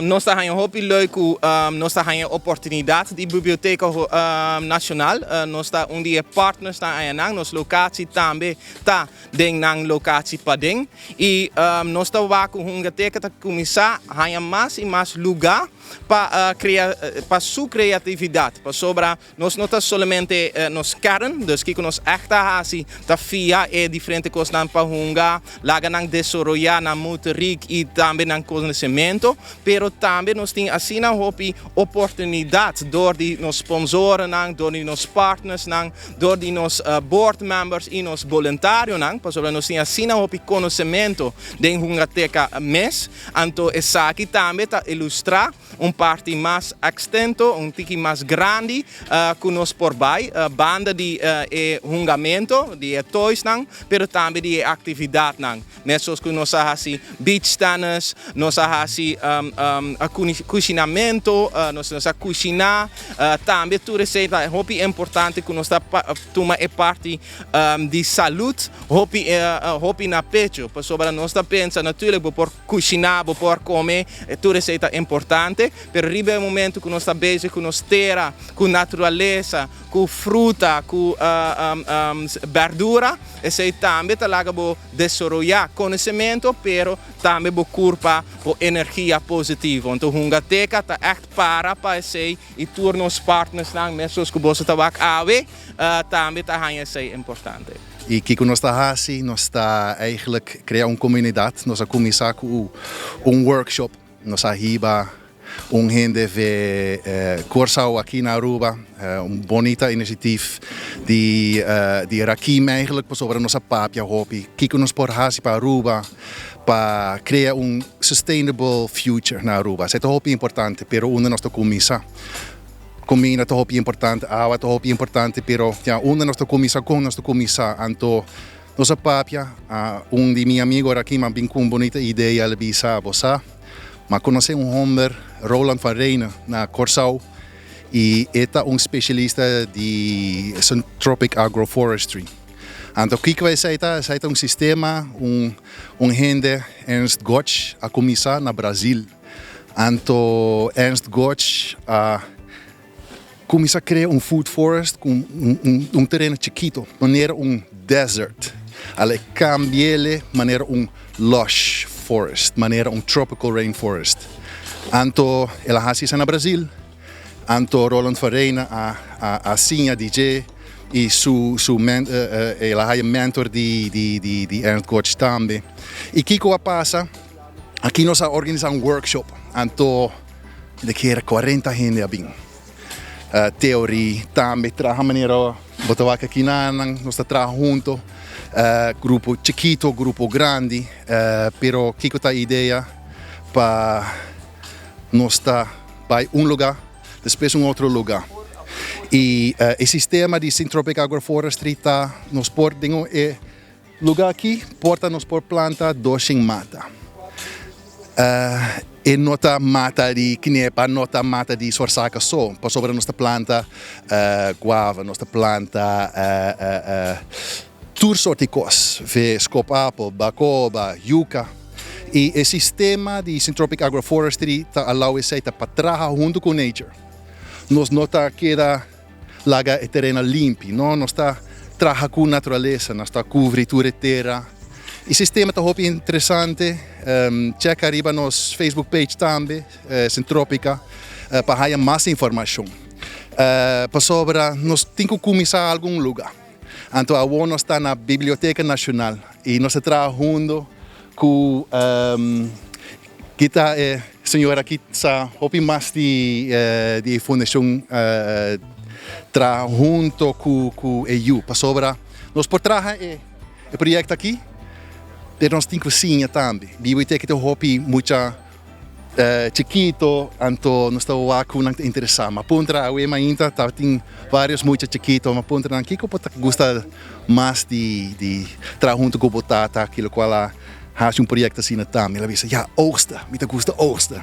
nós temos hopi leuk, nós temos oportunidade de biblioteca nacional, nós temos dia partners na Ayanang, nos locatie também tá deng nang locatie padeng e nós temos com biblioteca tá começar a mais e mais lugar para sua criatividade, para sobra nós não tá somente nos kern, dus que nós echt assim tá fia é diferente coisas nan para hunga, lá nang desarrollar na muito rico e também nang conhecimento, pero também nós tem assim na hopi oportunidade door die nos sponsoren nang, door die nos partners nang, door die nos board members e nos voluntários nang, para sobra nós tem assim na hopi conhecimento de hungateca mes, anto essa aqui também tá ilustrar parte mais extento, tiki mais grande, que nós por bai, banda de hungamento, de toys nang, pero também de atividade nang. Nessos que nós assim beach tennis, nós assim cozinamento, nós cozinhar, também tudo isso é hobby importante que nós toma é parte de saúde, hobby na pecho, para sobre nós pensa naturalmente por cozinhar, por comer, tudo isso é importante. Per arriba il momento che non sta bene con la terra, con la naturaleza, con frutta, con verdura, e sei também talaga bo desarrollar conhecimento, pero também bo curpa bo energia positiva. Então hungateca tá echt para sei e turnos partners nang mesos que bosa tabak awe, também tá hanha sei importante. E Kiko nós está assim, nós está eigenlijk criar uma comunidade, nós começar com workshop, nós arriba gente de Curaçao aqui na Aruba, bonita initiatief die Rakim eigenlijk sobre nossa papia hobby. Kiko nos por hasi para Aruba para criar sustainable future na Aruba. Isso é hobby importante, pero onde nós começar. Comida é hobby importante, água é hobby importante, pero onde nós começar, anto nossa papia, de meu amigo Rakim tem uma bonita ideia de bisa, bossa. Mas conheci homem, Roland van Reijnen, na Curaçao, e ele é especialista de Syntropic Agroforestry. Então, o que vai ser? É sistema, gente, Ernst Gotch, a começar no Brasil. Então, Ernst Gotch começa a criar food forest com terreno chiquito, maneira desert. Ele cambia ele maneira lush forest, maneira tropical rainforest. Anto ela hasi na Brasil, anto Roland van Reijnen a Sinha DJ e ela é mentor de Ernst Gotch também. E Kiko passa, aqui nós organizamos workshop, anto de que era 40 gente abim. Teoria também traga maneira, botava aqui nós traga junto. Grupo chiquito, grupo grande, pero Kiko tá ideia para nós estar para lugar, depois outro lugar. E o sistema de Syntropic Agroforestry tá nos por lugar aqui, porta nos por planta doxing mata. E nota mata de knepa, nota mata de sorsaca só, para sobre nossa planta guava, nossa planta tursorticos, scopapo, bacoba, yuca. E o sistema de Syntropic Agroforestry allow para trabalhar junto com nature. Nós não queda laga e terreno limpo, nós trabalhando com natureza, nós cobrir toda a terra. O sistema está muito interessante. Checa arriba nos Facebook page também, Syntropica, para ter mais informação. Para sobre, nós temos que começar em algum lugar. Então, a ONU está na Biblioteca Nacional e nós trabalhamos junto com a senhora que está mais de fundação trabalhamos junto com a EU. Para sobre, nós por trabalhar o projeto aqui, nós temos cozinha também. A biblioteca tem muito chiquito, então nós estamos aqui interessado. Mas pontra a UEMA ainda tem vários muito chiquitos, mas pontra aqui que gosta mais de trabalhar junto com o Botata, aquilo qual faz projeto assim também. Ela diz, oogsten, me gusta oogsten.